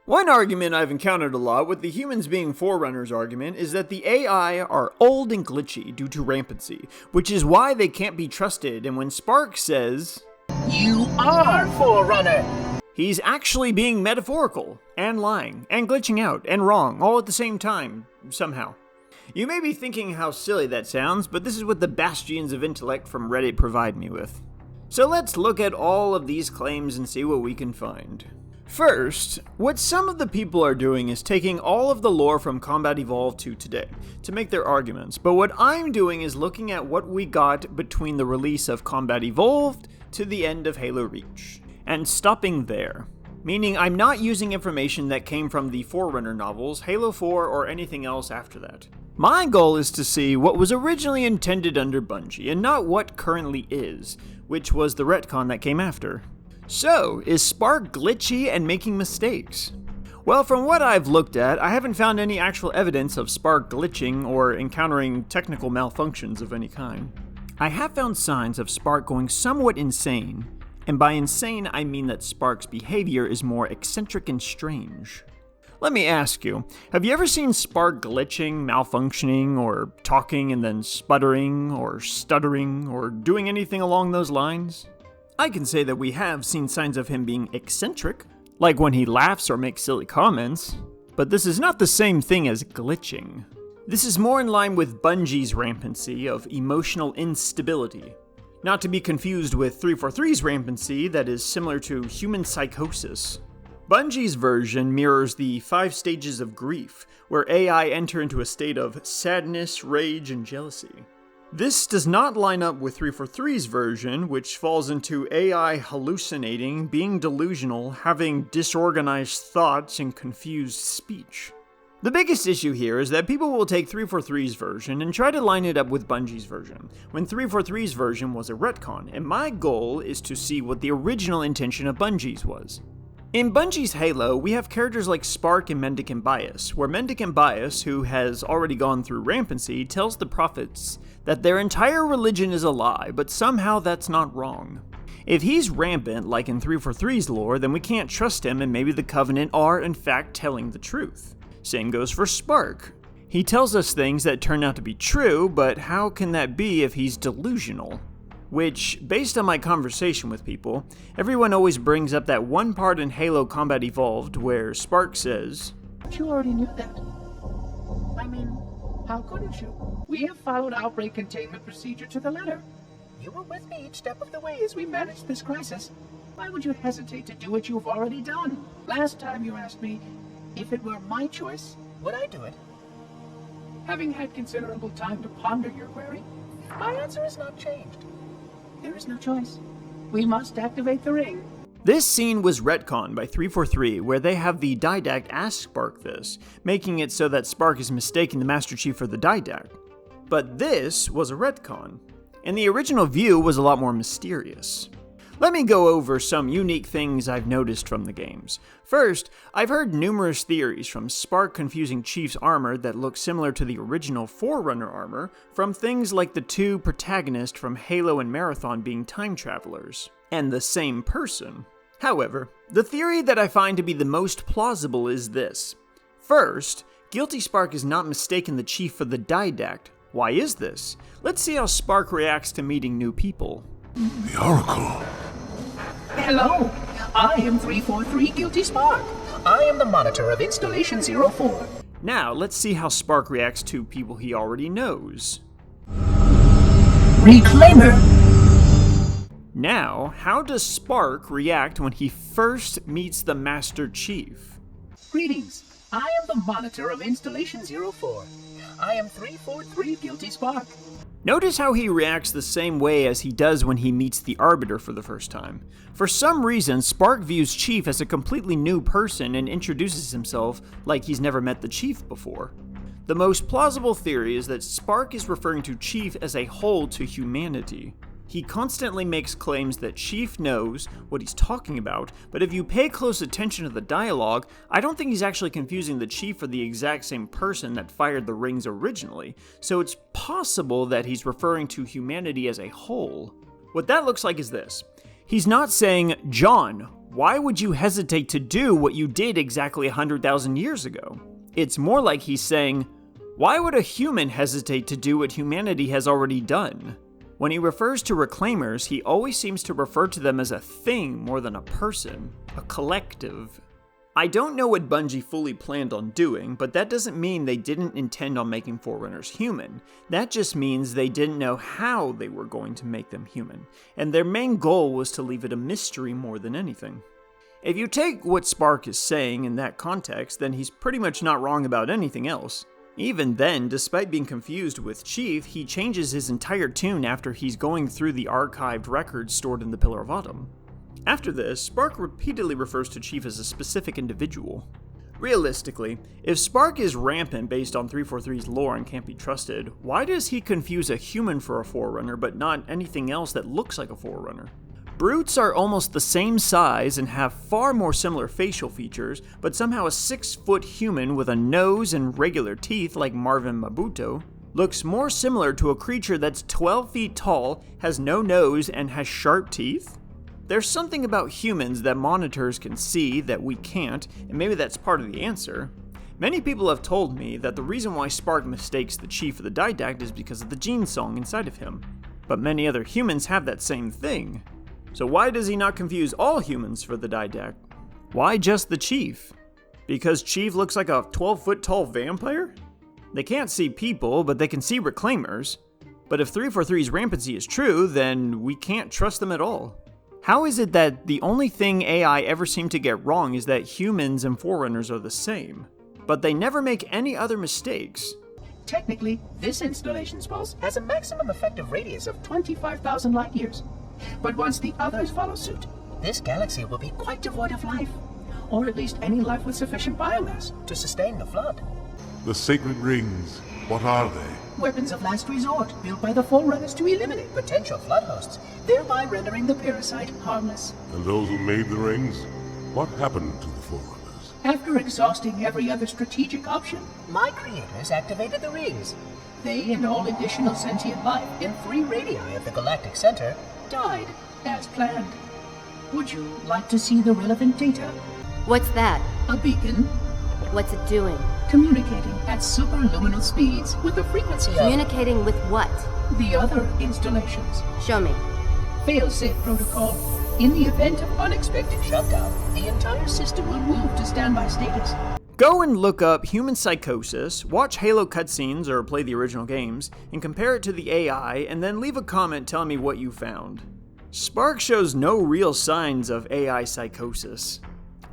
One argument I've encountered a lot with the humans being Forerunners argument is that the AI are old and glitchy due to Rampancy, which is why they can't be trusted, and when Spark says, "You are Forerunner," he's actually being metaphorical, and lying, and glitching out, and wrong, all at the same time, somehow. You may be thinking how silly that sounds, but this is what the bastions of intellect from Reddit provide me with. So let's look at all of these claims and see what we can find. First, what some of the people are doing is taking all of the lore from Combat Evolved to today to make their arguments, but what I'm doing is looking at what we got between the release of Combat Evolved to the end of Halo Reach, and stopping there. Meaning I'm not using information that came from the Forerunner novels, Halo 4, or anything else after that. My goal is to see what was originally intended under Bungie, and not what currently is, which was the retcon that came after. So, is Spark glitchy and making mistakes? Well, from what I've looked at, I haven't found any actual evidence of Spark glitching or encountering technical malfunctions of any kind. I have found signs of Spark going somewhat insane, and by insane I mean that Spark's behavior is more eccentric and strange. Let me ask you, have you ever seen Spark glitching, malfunctioning, or talking and then sputtering, or stuttering, or doing anything along those lines? I can say that we have seen signs of him being eccentric, like when he laughs or makes silly comments, but this is not the same thing as glitching. This is more in line with Bungie's rampancy of emotional instability, not to be confused with 343's rampancy that is similar to human psychosis. Bungie's version mirrors the 5 stages of grief, where AI enter into a state of sadness, rage, and jealousy. This does not line up with 343's version, which falls into AI hallucinating, being delusional, having disorganized thoughts, and confused speech. The biggest issue here is that people will take 343's version and try to line it up with Bungie's version, when 343's version was a retcon, and my goal is to see what the original intention of Bungie's was. In Bungie's Halo, we have characters like Spark and Mendicant Bias, where Mendicant Bias, who has already gone through Rampancy, tells the prophets that their entire religion is a lie, but somehow that's not wrong. If he's rampant, like in 343's lore, then we can't trust him and maybe the Covenant are in fact telling the truth. Same goes for Spark. He tells us things that turn out to be true, but how can that be if he's delusional? Which, based on my conversation with people, everyone always brings up that one part in Halo Combat Evolved where Spark says, "But you already knew that. I mean, how couldn't you? We have followed outbreak containment procedure to the letter. You were with me each step of the way as we managed this crisis. Why would you hesitate to do what you've already done? Last time you asked me, if it were my choice, would I do it? Having had considerable time to ponder your query, my answer has not changed. There is no choice. We must activate the ring." This scene was retconned by 343, where they have the Didact ask Spark this, making it so that Spark is mistaking the Master Chief for the Didact. But this was a retcon, and the original view was a lot more mysterious. Let me go over some unique things I've noticed from the games. First, I've heard numerous theories from Spark confusing Chief's armor that look similar to the original Forerunner armor from things like the 2 protagonists from Halo and Marathon being time travelers, and the same person. However, the theory that I find to be the most plausible is this. First, Guilty Spark is not mistaken the Chief for the Didact. Why is this? Let's see how Spark reacts to meeting new people. The Oracle. Hello, I am 343 Guilty Spark. I am the monitor of Installation 04. Now, let's see how Spark reacts to people he already knows. Reclaimer. Now, how does Spark react when he first meets the Master Chief? Greetings, I am the monitor of Installation 04. I am 343 Guilty Spark. Notice how he reacts the same way as he does when he meets the Arbiter for the first time. For some reason, Spark views Chief as a completely new person and introduces himself like he's never met the Chief before. The most plausible theory is that Spark is referring to Chief as a whole to humanity. He constantly makes claims that Chief knows what he's talking about, but if you pay close attention to the dialogue, I don't think he's actually confusing the Chief for the exact same person that fired the rings originally, so it's possible that he's referring to humanity as a whole. What that looks like is this. He's not saying, "John, Why would you hesitate to do what you did exactly 100,000 years ago? It's more like he's saying, why would a human hesitate to do what humanity has already done? When he refers to reclaimers, he always seems to refer to them as a thing more than a person, a collective. I don't know what Bungie fully planned on doing, but that doesn't mean they didn't intend on making Forerunners human. That just means they didn't know how they were going to make them human, and their main goal was to leave it a mystery more than anything. If you take what Spark is saying in that context, then he's pretty much not wrong about anything else. Even then, despite being confused with Chief, he changes his entire tune after he's going through the archived records stored in the Pillar of Autumn. After this, Spark repeatedly refers to Chief as a specific individual. Realistically, if Spark is rampant based on 343's lore and can't be trusted, why does he confuse a human for a Forerunner but not anything else that looks like a Forerunner? Brutes are almost the same size and have far more similar facial features, but somehow a 6-foot human with a nose and regular teeth like Marvin Mabuto looks more similar to a creature that's 12 feet tall, has no nose, and has sharp teeth? There's something about humans that monitors can see that we can't, and maybe that's part of the answer. Many people have told me that the reason why Spark mistakes the Chief of the Didact is because of the gene song inside of him, but many other humans have that same thing. So why does he not confuse all humans for the Didact? Why just the Chief? Because Chief looks like a 12-foot tall vampire? They can't see people, but they can see reclaimers. But if 343's Rampancy is true, then we can't trust them at all. How is it that the only thing AI ever seem to get wrong is that humans and Forerunners are the same, but they never make any other mistakes? Technically, this installation's pulse has a maximum effective radius of 25,000 light years. But once the others follow suit, this galaxy will be quite devoid of life, or at least any life with sufficient biomass to sustain the flood. The sacred rings, what are they? Weapons of last resort built by the Forerunners to eliminate potential flood hosts, thereby rendering the parasite harmless. And those who made the rings? What happened to the Forerunners? After exhausting every other strategic option, my creators activated the rings. They and all additional sentient life in 3 radii of the galactic center died as planned. Would you like to see the relevant data? What's that? A beacon What's it doing? communicating at superluminal speeds with the frequency of Communicating with what? the other installations. Show me. Fail-safe protocol. In the event of unexpected shutdown, the entire system will move to standby status. Go and look up human psychosis, watch Halo cutscenes or play the original games, and compare it to the AI, and then leave a comment telling me what you found. Spark shows no real signs of AI psychosis.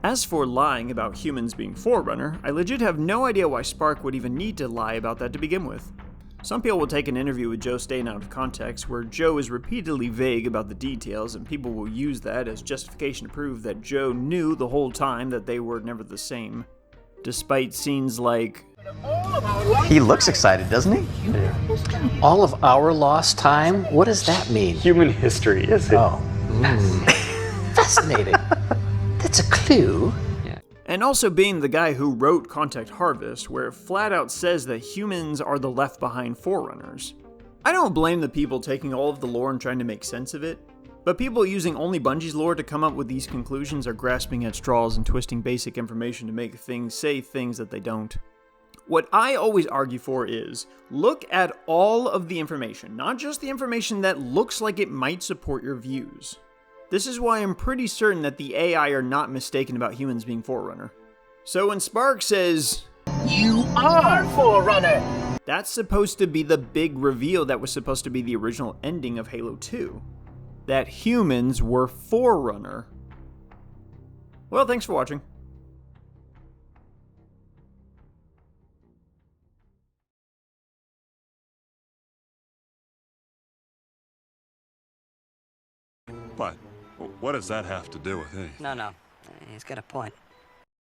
As for lying about humans being Forerunner, I legit have no idea why Spark would even need to lie about that to begin with. Some people will take an interview with Joe Stain out of context where Joe is repeatedly vague about the details, and people will use that as justification to prove that Joe knew the whole time that they were never the same. Despite scenes like, He looks excited, doesn't he? All of our lost time? What does that mean? Human history, is it? Oh. Fascinating. That's a clue. and also being the guy who wrote Contact Harvest, where it flat out says that humans are the left behind Forerunners. I don't blame the people taking all of the lore and trying to make sense of it, but people using only Bungie's lore to come up with these conclusions are grasping at straws and twisting basic information to make things say things that they don't. What I always argue for is, look at all of the information, not just the information that looks like it might support your views. This is why I'm pretty certain that the AI are not mistaken about humans being Forerunner. So when Spark says, You are Forerunner! that's supposed to be the big reveal that was supposed to be the original ending of Halo 2. That humans were Forerunner. Well, thanks for watching. But what does that have to do with anything? No, he's got a point.